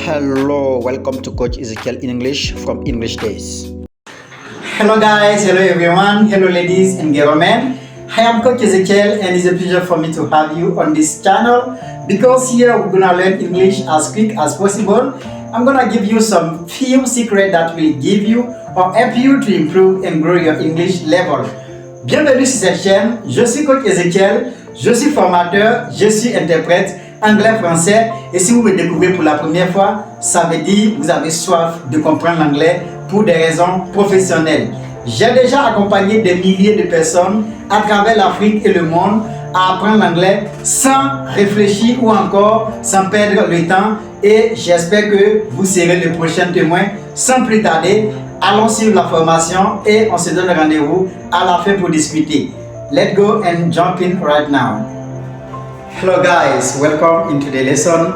Hello, welcome to Coach Ezekiel in English from English Days. Hello guys, hello everyone, hello ladies and gentlemen. I am Coach Ezekiel and it's a pleasure for me to have you on this channel because here we're gonna learn English as quick as possible. I'm gonna give you some few secrets that will give you or help you to improve and grow your English level. Bienvenue sur cette chaîne, je suis Coach Ezekiel, je suis formateur, je suis interprète anglais-français et si vous me découvrez pour la première fois, ça veut dire que vous avez soif de comprendre l'anglais pour des raisons professionnelles. J'ai déjà accompagné des milliers de personnes à travers l'Afrique et le monde à apprendre l'anglais sans réfléchir ou encore sans perdre le temps et j'espère que vous serez le prochain témoin. Sans plus tarder, allons suivre la formation et on se donne rendez-vous à la fin pour discuter. Let's go and jump in right now. Hello guys, welcome into the lesson.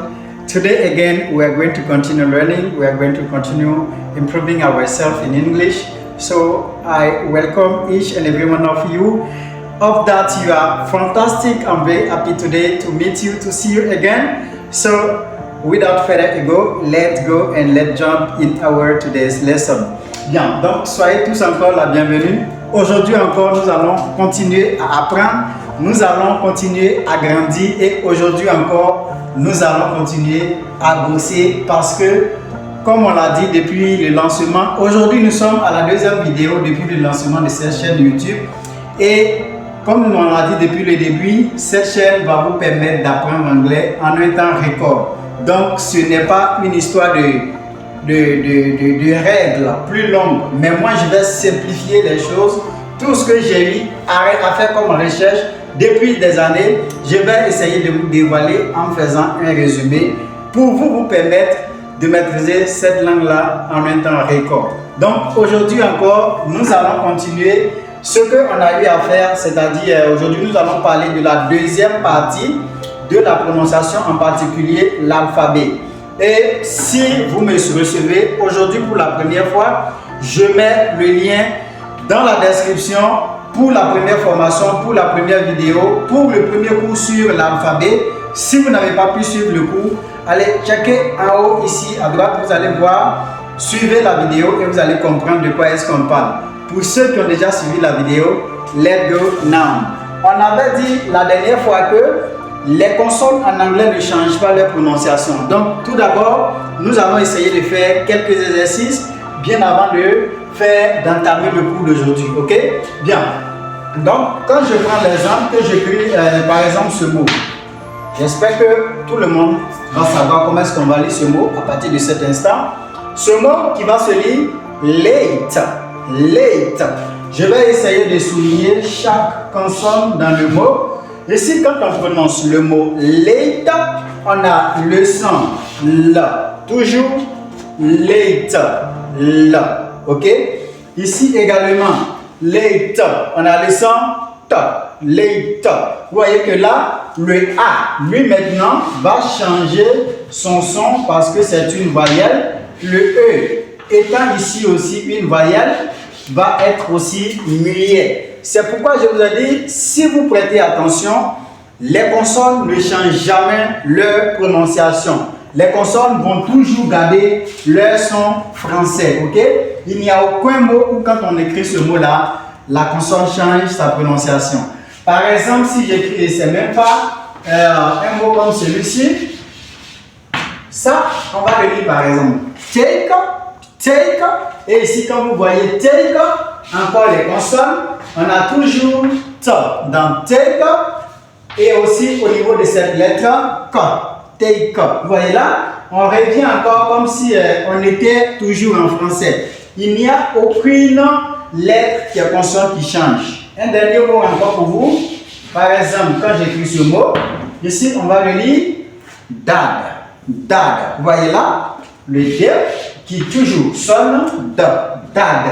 Today again we are going to continue learning, we are going to continue improving ourselves in English. So I welcome each and every one of you. Hope that you are fantastic. I'm very happy today to meet you, to see you again. So without further ado, let's go and let's jump in our today's lesson. Bien, donc soyez tous encore la bienvenue. Aujourd'hui encore, nous allons continuer à apprendre, nous allons continuer à grandir et aujourd'hui encore, nous allons continuer à bosser parce que, comme on l'a dit depuis le lancement, aujourd'hui nous sommes à la deuxième vidéo depuis le lancement de cette chaîne YouTube et comme on l'a dit depuis le début, cette chaîne va vous permettre d'apprendre l'anglais en un temps record. Donc ce n'est pas une histoire de règles plus longues, mais moi je vais simplifier les choses. Tout ce que j'ai eu à faire comme recherche depuis des années, je vais essayer de vous dévoiler en faisant un résumé pour vous permettre de maîtriser cette langue-là en un temps record. Donc aujourd'hui encore, nous allons continuer ce qu'on a eu à faire, c'est-à-dire aujourd'hui nous allons parler de la deuxième partie de la prononciation, en particulier l'alphabet. Et si vous me recevez aujourd'hui pour la première fois, je mets le lien dans la description pour la première formation, pour la première vidéo, pour le premier cours sur l'alphabet. Si vous n'avez pas pu suivre le cours, allez checker en haut ici à droite, vous allez voir, suivez la vidéo et vous allez comprendre de quoi est-ce qu'on parle. Pour ceux qui ont déjà suivi la vidéo, let's go now. On avait dit la dernière fois que les consonnes en anglais ne changent pas leur prononciation. Donc tout d'abord, nous allons essayer de faire quelques exercices bien avant d'entamer le cours d'aujourd'hui. Ok? Bien. Donc quand je prends l'exemple que j'écris par exemple ce mot, j'espère que tout le monde va savoir comment est-ce qu'on va lire ce mot à partir de cet instant. Ce mot qui va se lire late. Late. Je vais essayer de souligner chaque consonne dans le mot. Ici, quand on prononce le mot late, on a le son là. Toujours late. Là. Ok? Ici également, late. On a le son t. Late. Vous voyez que là, le A, lui maintenant, va changer son son parce que c'est une voyelle. Le E, étant ici aussi une voyelle, va être aussi muet. C'est pourquoi je vous ai dit, si vous prêtez attention, les consonnes ne changent jamais leur prononciation. Les consonnes vont toujours garder leur son français. Ok? Il n'y a aucun mot où quand on écrit ce mot-là, la consonne change sa prononciation. Par exemple, si j'écris, et c'est même pas un mot comme celui-ci, ça, on va le lire par exemple. Take, take, et ici, comme vous voyez, take, encore les consonnes, on a toujours t dans take, et aussi au niveau de cette lettre, k, take. Vous voyez là, on revient encore comme si on était toujours en français. Il n'y a aucune lettre qui est consonne qui change. Un dernier mot encore pour vous. Par exemple, quand j'écris ce mot, ici, on va le lire dad. Dad. Vous voyez là, le D qui toujours sonne de dad.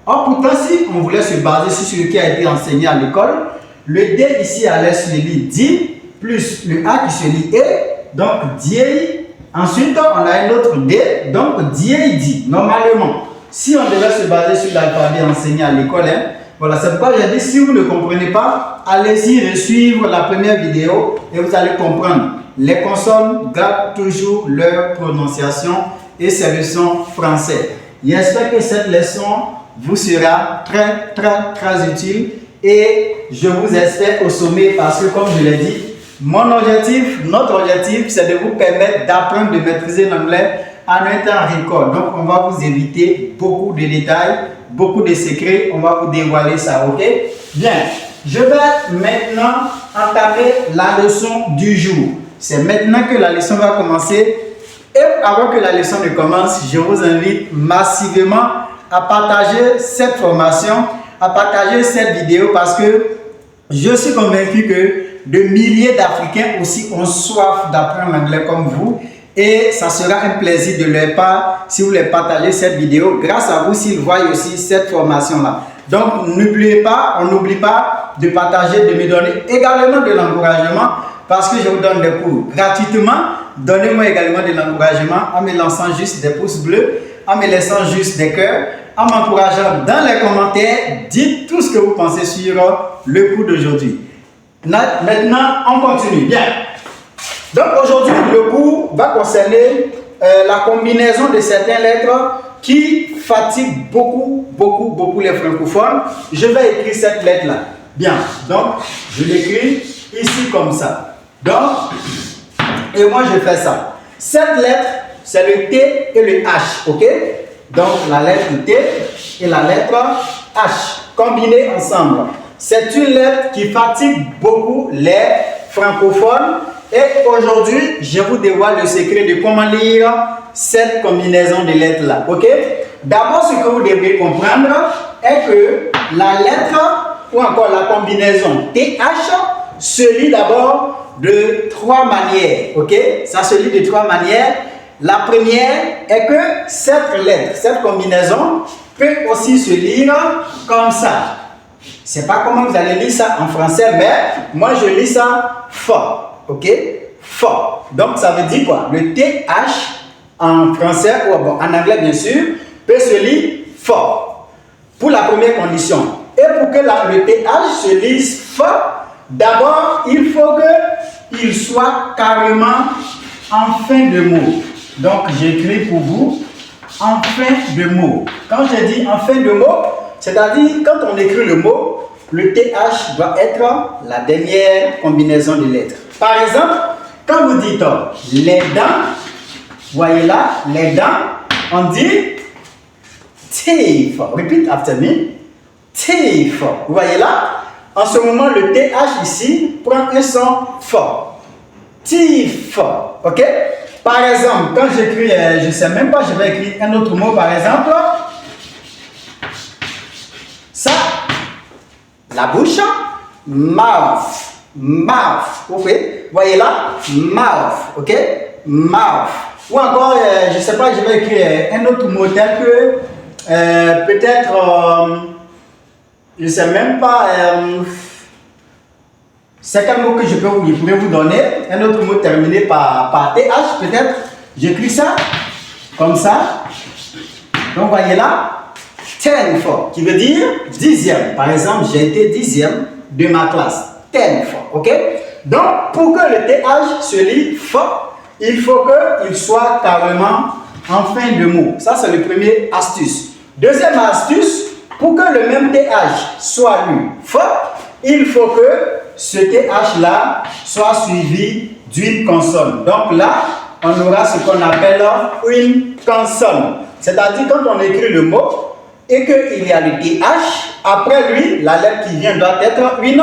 Or, pourtant, si on voulait se baser sur ce qui a été enseigné à l'école, le D ici à l'aise se lit di, plus le A qui se lit E, donc diei. Ensuite, on a un autre D, donc diei di. Normalement, si on devait se baser sur l'alphabet enseigné à l'école, Voilà, c'est pourquoi j'ai dit, si vous ne comprenez pas, allez-y suivre la première vidéo et vous allez comprendre. Les consonnes gardent toujours leur prononciation et ces leçons français. J'espère que cette leçon vous sera très utile et je vous espère au sommet parce que comme je l'ai dit, notre objectif, c'est de vous permettre d'apprendre, de maîtriser l'anglais en un temps record. Donc, on va vous éviter beaucoup de détails, beaucoup de secrets. On va vous dévoiler ça, ok? Bien, je vais maintenant entamer la leçon du jour. C'est maintenant que la leçon va commencer. Et avant que la leçon ne commence, je vous invite massivement à partager cette formation, à partager cette vidéo parce que je suis convaincu que de milliers d'Africains aussi ont soif d'apprendre l'anglais comme vous. Et ça sera un plaisir de leur part si vous les partagez cette vidéo. Grâce à vous, s'ils voient aussi cette formation-là. Donc, n'oubliez pas, on n'oublie pas de partager, de me donner également de l'encouragement parce que je vous donne des cours gratuitement. Donnez-moi également de l'encouragement en me lançant juste des pouces bleus, en me laissant juste des cœurs, en m'encourageant dans les commentaires. Dites tout ce que vous pensez sur le cours d'aujourd'hui. Maintenant, on continue. Bien. Donc aujourd'hui, le cours va concerner la combinaison de certaines lettres qui fatiguent beaucoup les francophones. Je vais écrire cette lettre-là. Bien, donc je l'écris ici comme ça. Donc, et moi je fais ça. Cette lettre, c'est le T et le H, ok? Donc la lettre T et la lettre H combinées ensemble. C'est une lettre qui fatigue beaucoup les francophones. Et aujourd'hui, je vous dévoile le secret de comment lire cette combinaison de lettres-là. Ok? D'abord, ce que vous devez comprendre est que la lettre ou encore la combinaison TH se lit d'abord de trois manières. Ok? Ça se lit de trois manières. La première est que cette lettre, cette combinaison peut aussi se lire comme ça. Je ne sais pas comment vous allez lire ça en français, mais moi je lis ça fort. Ok? Fort. Donc ça veut dire quoi? Le TH en français ou bon, en anglais bien sûr peut se lire fort. Pour la première condition. Et pour que le TH se lise fort, d'abord il faut qu'il soit carrément en fin de mot. Donc j'écris pour vous en fin de mot. Quand je dis en fin de mot, c'est-à-dire quand on écrit le mot, le TH doit être la dernière combinaison de lettres. Par exemple, quand vous dites les dents, voyez là, les dents, on dit teeth. Repeat after me. Teeth. Vous voyez là, en ce moment, le TH ici prend un son fort. Teeth. Ok? Par exemple, quand j'écris, je ne sais même pas, je vais écrire un autre mot, par exemple. Ça, la bouche, mouth. Mouth, vous voyez là, mouth, ok, mouth. Ou encore, je ne sais pas, je vais écrire un autre mot tel que, peut-être, je ne sais même pas, c'est quel mot que je pourrais vous donner, un autre mot terminé par TH, peut-être, j'écris ça, comme ça. Donc, voyez là, 10 fois, qui veut dire dixième. Par exemple, j'ai été dixième de ma classe. 10 fois, ok? Donc, pour que le TH se lit fort, il faut qu'il soit carrément en fin de mot. Ça, c'est le premier astuce. Deuxième astuce, pour que le même TH soit lu fort, il faut que ce TH-là soit suivi d'une consonne. Donc là, on aura ce qu'on appelle une consonne. C'est-à-dire, quand on écrit le mot et qu'il y a le TH, après lui, la lettre qui vient doit être une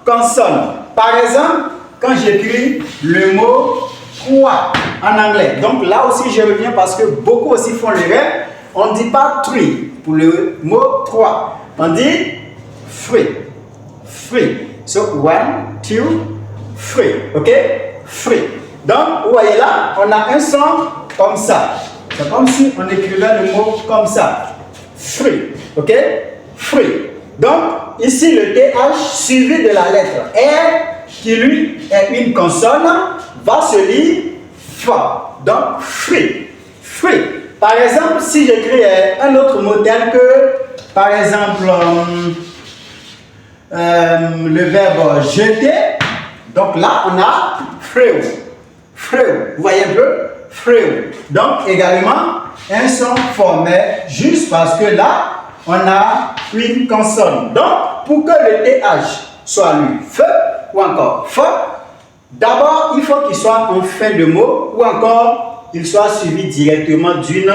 consonne. Par exemple, quand j'écris le mot 3 en anglais. Donc là aussi, je reviens parce que beaucoup aussi font l'erreur. On ne dit pas 3 pour le mot 3. On dit free. Free. So 1, 2, 3. Ok? Free. Donc, vous voyez là, on a un son comme ça. C'est comme si on écrivait le mot comme ça. Free. Ok? Free. Donc, ici, le TH suivi de la lettre R, qui lui est une consonne, va se lire fort. Donc, free. Free. Par exemple, si j'écris un autre mot tel que, par exemple, le verbe jeter. Donc là, on a throw. Throw. Vous voyez un peu? Throw. Donc également, un son formé juste parce que là, on a une consonne. Donc, pour que le TH soit lu feu ou encore feu, d'abord, il faut qu'il soit en fin de mot ou encore il soit suivi directement d'une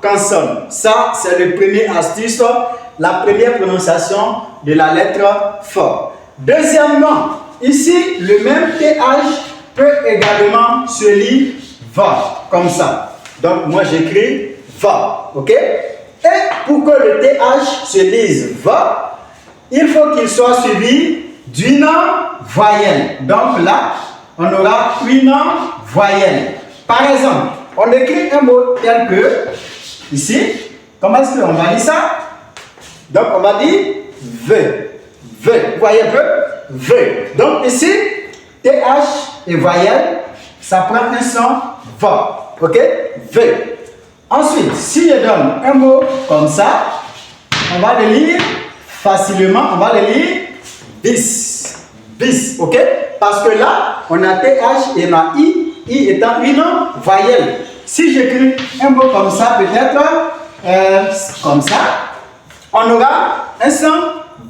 consonne. Ça, c'est le premier astuce, la première prononciation de la lettre F. Deuxièmement, ici, le même TH peut également se lire va, comme ça. Donc, moi, j'écris va, ok? Et pour que le TH se lise va, il faut qu'il soit suivi d'une voyelle. Donc là, on aura une voyelle. Par exemple, on écrit un mot tel que, ici, comment est-ce qu'on va dire ça? Donc on va dire V. V. Vous voyez un peu? V. Donc ici, TH et voyelle, ça prend un son va. Ok? V. Ensuite, si je donne un mot comme ça, on va le lire facilement, on va le lire bis. Bis, ok? Parce que là, on a TH et on a I étant une voyelle. Si j'écris un mot comme ça, peut-être comme ça, on aura un son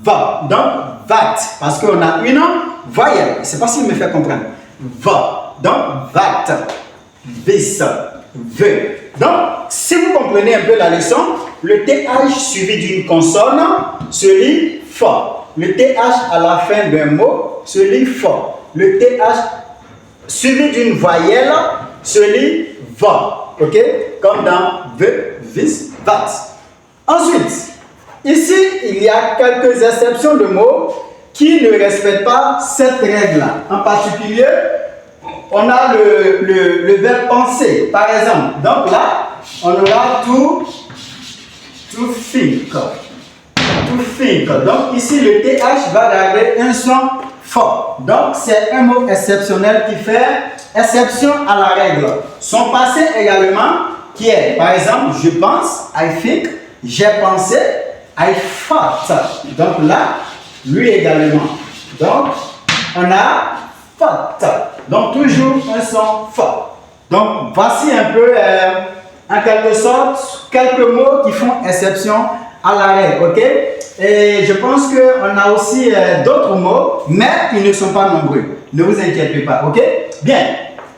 va. Donc, vat, parce qu'on a une voyelle. Je ne sais pas si vous me fait comprendre. Va. Donc, vat. Bis. V. Donc, si vous comprenez un peu la leçon, le TH suivi d'une consonne se lit fort. Le TH à la fin d'un mot se lit fort. Le TH suivi d'une voyelle se lit va. Ok? Comme dans V, vis, vat. Ensuite, ici, il y a quelques exceptions de mots qui ne respectent pas cette règle-là. En particulier, on a le verbe penser, par exemple. Donc là, on aura to think. To think. Donc ici, le TH va garder un son fort. Donc c'est un mot exceptionnel qui fait exception à la règle. Son passé également, qui est, par exemple, je pense, I think, j'ai pensé, I thought. Donc là, lui également. Donc, on a thought. Donc, toujours un son fort. Donc, voici un peu, en quelque sorte, quelques mots qui font exception à la règle, ok? Et je pense qu'on a aussi d'autres mots, mais ils ne sont pas nombreux. Ne vous inquiétez pas, ok? Bien.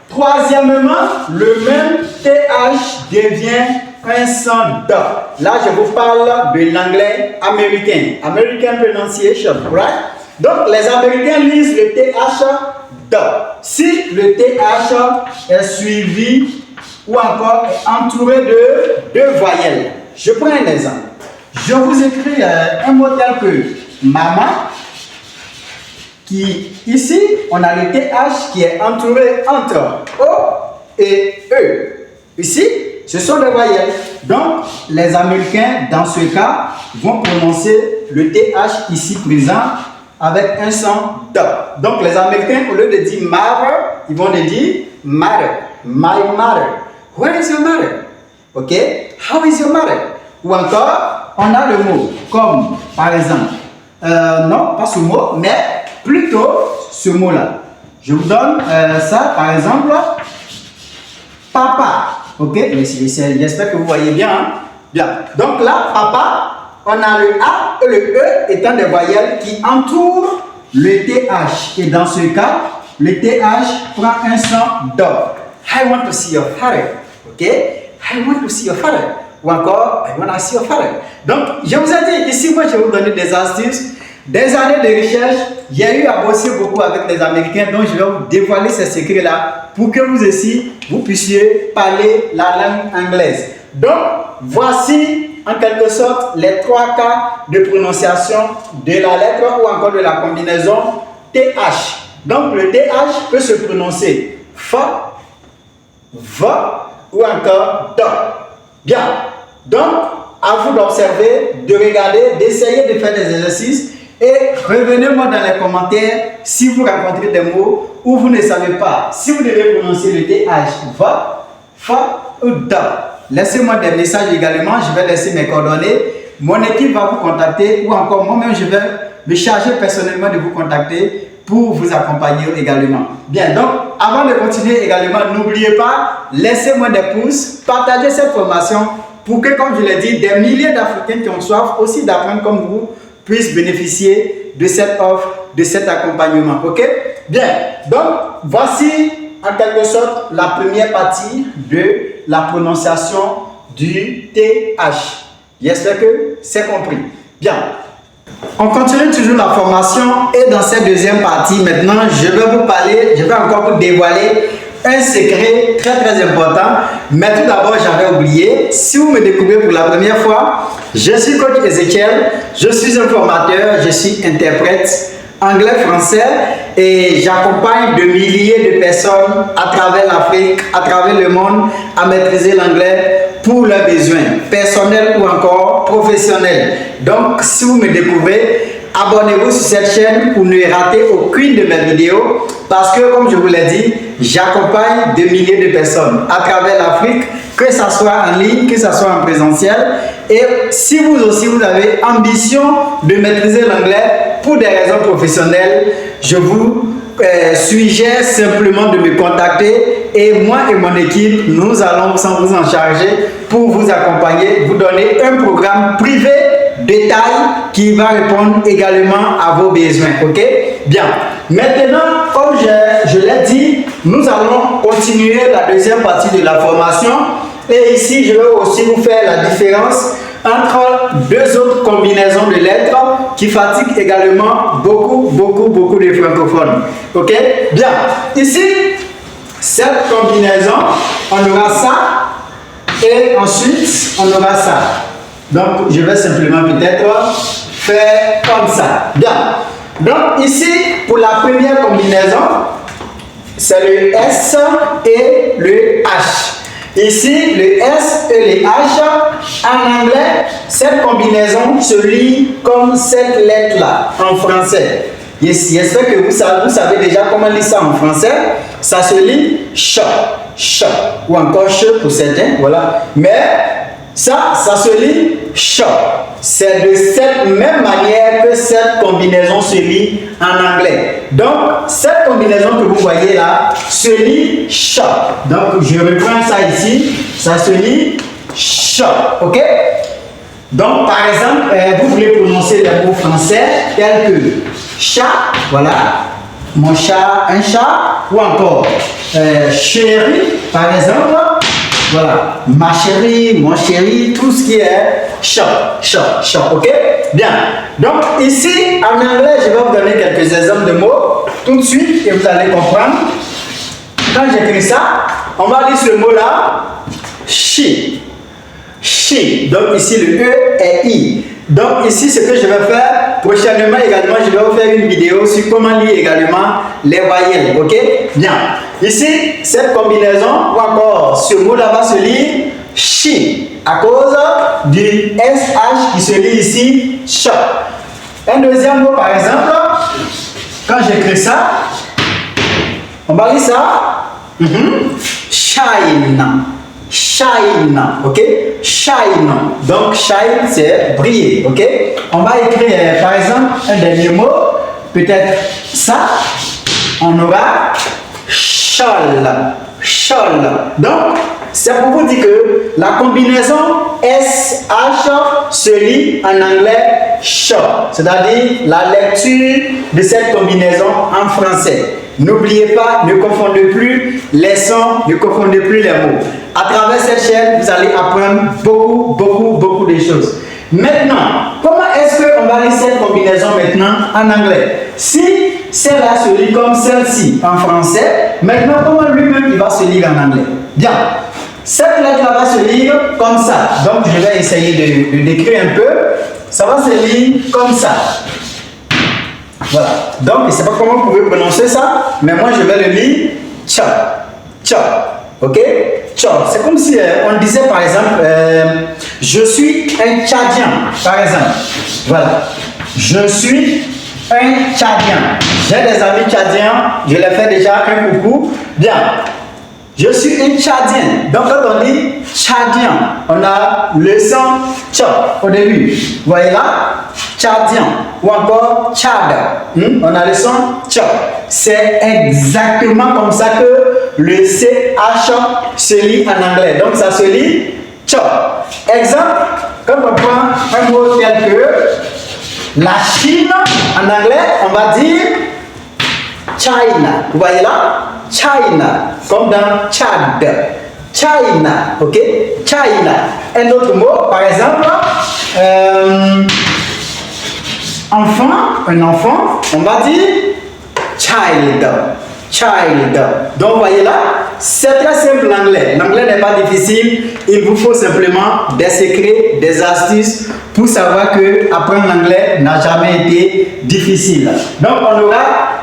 Troisièmement, le même TH devient un son D. Là, je vous parle de l'anglais américain. American pronunciation, right? Donc, les Américains lisent le TH D. Si le TH est suivi ou encore entouré de deux voyelles. Je prends un exemple. Je vous écris un mot tel que maman, qui ici, on a le TH qui est entouré entre O et E. Ici, ce sont des voyelles. Donc, les Américains, dans ce cas, vont prononcer le TH ici présent avec un son D. Donc, les Américains, au lieu de dire mother, ils vont dire mother. My mother. Where is your mother? Ok? How is your mother? Ou encore, on a le mot comme, par exemple, non, pas ce mot, mais plutôt ce mot-là. Je vous donne ça, par exemple, papa. Ok? J'espère que vous voyez bien. Hein? Bien. Donc là, papa, on a le A et le E étant des voyelles qui entourent le TH. Et dans ce cas, le TH prend un son D. I want to see your father. Ok? I want to see your father. Ou encore, I want to see your father. Donc, je vous ai dit, ici, moi, je vais vous donner des astuces, des années de recherche. J'ai eu à bosser beaucoup avec les Américains, donc je vais vous dévoiler ces secrets-là pour que vous aussi, vous puissiez parler la langue anglaise. Donc, voici en quelque sorte les trois cas de prononciation de la lettre ou encore de la combinaison TH. Donc, le TH peut se prononcer fa, va ou encore da. Bien. Donc, à vous d'observer, de regarder, d'essayer de faire des exercices et revenez-moi dans les commentaires si vous rencontrez des mots où vous ne savez pas si vous devez prononcer le TH va, fa ou da. Laissez-moi des messages également, je vais laisser mes coordonnées. Mon équipe va vous contacter ou encore moi-même je vais me charger personnellement de vous contacter pour vous accompagner également. Bien, donc avant de continuer également, n'oubliez pas, laissez-moi des pouces, partagez cette formation pour que, comme je l'ai dit, des milliers d'Africains qui ont soif aussi d'apprendre comme vous puissent bénéficier de cette offre, de cet accompagnement. Ok? Bien, donc voici en quelque sorte la première partie de la prononciation du TH. J'espère que c'est compris. Bien. On continue toujours la formation et dans cette deuxième partie, maintenant, je vais encore vous dévoiler un secret très important. Mais tout d'abord, j'avais oublié, si vous me découvrez pour la première fois, je suis coach Ezekiel, je suis un formateur, je suis interprète anglais-français et j'accompagne de milliers de personnes à travers l'Afrique, à travers le monde à maîtriser l'anglais pour leurs besoins personnels ou encore professionnels. Donc, si vous me découvrez, abonnez-vous sur cette chaîne pour ne rater aucune de mes vidéos parce que, comme je vous l'ai dit, j'accompagne de milliers de personnes à travers l'Afrique, que ce soit en ligne, que ce soit en présentiel. Et si vous aussi, vous avez ambition de maîtriser l'anglais pour des raisons professionnelles, je vous suggère simplement de me contacter et moi et mon équipe, nous allons vous en charger pour vous accompagner, vous donner un programme privé de taille qui va répondre également à vos besoins. Ok? Bien. Maintenant, comme je l'ai dit, nous allons continuer la deuxième partie de la formation. Et ici, je vais aussi vous faire la différence entre deux autres combinaisons de lettres qui fatiguent également beaucoup de francophones. Ok? Bien. Ici, cette combinaison, on aura ça et ensuite on aura ça. Donc, je vais simplement peut-être faire comme ça. Bien. Donc, ici, pour la première combinaison, c'est le S et le H. Ici, le S et le H, en anglais, cette combinaison se lit comme cette lettre-là, en français. J'espère que vous savez déjà comment lire ça en français. Ça se lit ch, ou encore ch pour certains, voilà. Mais ça se lit ch. C'est de cette même manière que cette combinaison se lit en anglais. Donc, cette combinaison que vous voyez là se lit ch. Donc, je reprends ça ici. Ça se lit ch. Ok? Donc, par exemple, vous voulez prononcer les mots français tels que chat, voilà, mon chat, un chat, ou encore chérie, par exemple. Voilà, ma chérie, mon chéri, tout ce qui est chat, ok? Bien. Donc ici, en anglais, je vais vous donner quelques exemples de mots tout de suite et vous allez comprendre. Quand j'écris ça, on va lire ce mot-là, she. Donc ici, le E est I. Donc ici, ce que je vais faire, prochainement également, je vais vous faire une vidéo sur comment lire également les voyelles, ok? Bien. Ici, cette combinaison, ou encore ce mot-là va se lire she, à cause du SH qui se lit ici, ch. Un deuxième mot, par exemple, quand j'écris ça, on va lire ça, shine, ok? Shine. Donc, shine, c'est briller, ok? On va écrire, par exemple, un dernier mot, peut-être ça, on aura shawl. Donc, c'est pour vous dire que la combinaison SH se lit en anglais sh, c'est-à-dire la lecture de cette combinaison en français. N'oubliez pas, ne confondez plus les sons, ne confondez plus les mots. À travers cette chaîne, vous allez apprendre beaucoup de choses. Maintenant, comment est-ce qu'on va lire cette combinaison maintenant en anglais? Si celle-là se lit comme celle-ci en français, maintenant comment lui-même il va se lire en anglais? Bien, cette lettre-là va se lire comme ça. Donc je vais essayer de décrire un peu. Ça va se lire comme ça. Voilà. Donc je ne sais pas comment vous pouvez prononcer ça, mais moi je vais le lire cha. Ok? C'est comme si on disait par exemple, je suis un Tchadien, par exemple. Voilà. Je suis un Tchadien. J'ai des amis Tchadiens, je les fais déjà un coucou. Bien. Je suis un Tchadien. Donc quand on dit Tchadien, on a le son tcha au début. Vous voyez là? tchadien ou encore Tchad. On a le son tch. C'est exactement comme ça que le CH se lit en anglais. Donc ça se lit tch. Exemple, comme on prend un mot tel que la Chine, en anglais, on va dire China. Vous voyez là? China, comme dans Tchad. China, ok? China. Un autre mot, par exemple, enfant, un enfant, on va dire child. Child. Donc, vous voyez là, c'est très simple l'anglais. L'anglais n'est pas difficile. Il vous faut simplement des secrets, des astuces pour savoir que apprendre l'anglais n'a jamais été difficile. Donc, on aura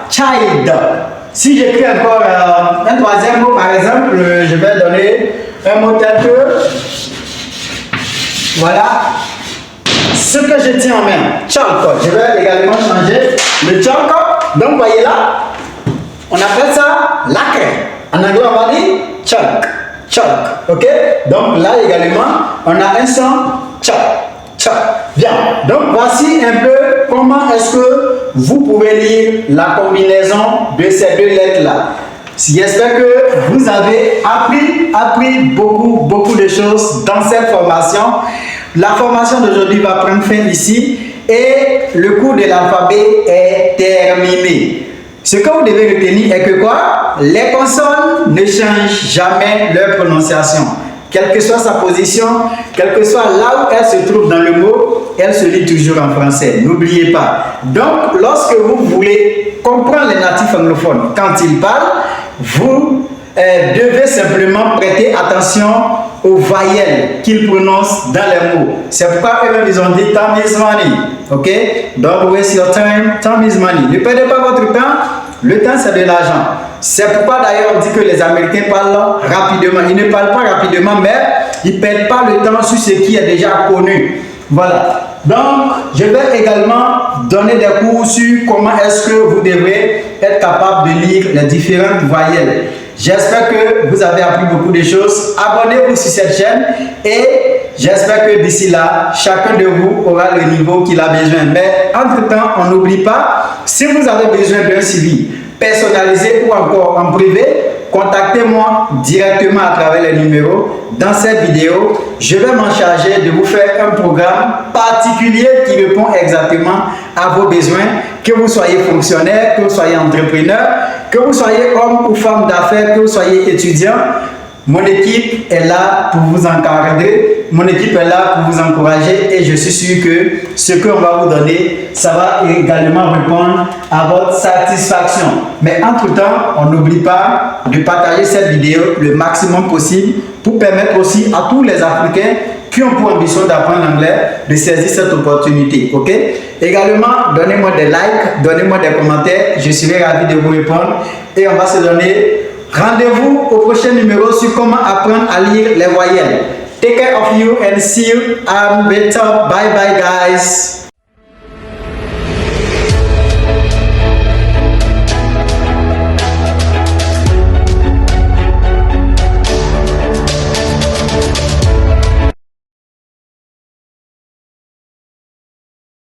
child. Si j'écris encore un troisième mot, par exemple, je vais donner un mot tel que, voilà, ce que je tiens en main, chalk. Je vais également changer le chalk. Donc, vous voyez là, on appelle ça lacre. En anglais, on va dire chalk. Chalk. Ok? Donc, là également, on a un son chalk. Bien, donc voici un peu comment est-ce que vous pouvez lire la combinaison de ces deux lettres-là. J'espère que vous avez appris beaucoup de choses dans cette formation. La formation d'aujourd'hui va prendre fin ici et le cours de l'alphabet est terminé. Ce que vous devez retenir est que quoi? Les consonnes ne changent jamais leur prononciation. Quelle que soit sa position, quel que soit là où elle se trouve dans le mot, elle se lit toujours en français. N'oubliez pas. Donc, lorsque vous voulez comprendre les natifs anglophones quand ils parlent, vous devez simplement prêter attention aux voyelles qu'ils prononcent dans les mots. C'est pourquoi eux-mêmes ils ont dit time is money. Ok? Don't waste your time. Time is money. Ne perdez pas votre temps. Le temps, c'est de l'argent. C'est pourquoi d'ailleurs on dit que les Américains parlent rapidement. Ils ne parlent pas rapidement, mais ils ne perdent pas le temps sur ce qui est déjà connu. Voilà. Donc, je vais également donner des cours sur comment est-ce que vous devrez être capable de lire les différentes voyelles. J'espère que vous avez appris beaucoup de choses. Abonnez-vous sur cette chaîne et j'espère que d'ici là, chacun de vous aura le niveau qu'il a besoin. Mais entre-temps, on n'oublie pas, si vous avez besoin d'un suivi personnalisé ou encore en privé, contactez-moi directement à travers les numéros. Dans cette vidéo, je vais m'en charger de vous faire un programme particulier qui répond exactement à vos besoins, que vous soyez fonctionnaire, que vous soyez entrepreneur, que vous soyez homme ou femme d'affaires, que vous soyez étudiant. Mon équipe est là pour vous encadrer, mon équipe est là pour vous encourager et je suis sûr que ce qu'on va vous donner, ça va également répondre à votre satisfaction. Mais entre-temps, on n'oublie pas de partager cette vidéo le maximum possible pour permettre aussi à tous les Africains qui ont pour ambition d'apprendre l'anglais de saisir cette opportunité. Ok? Également, donnez-moi des likes, donnez-moi des commentaires, je serai ravi de vous répondre et on va se donner rendez-vous au prochain numéro sur comment apprendre à lire les voyelles. Take care of you and see you better. Bye bye guys.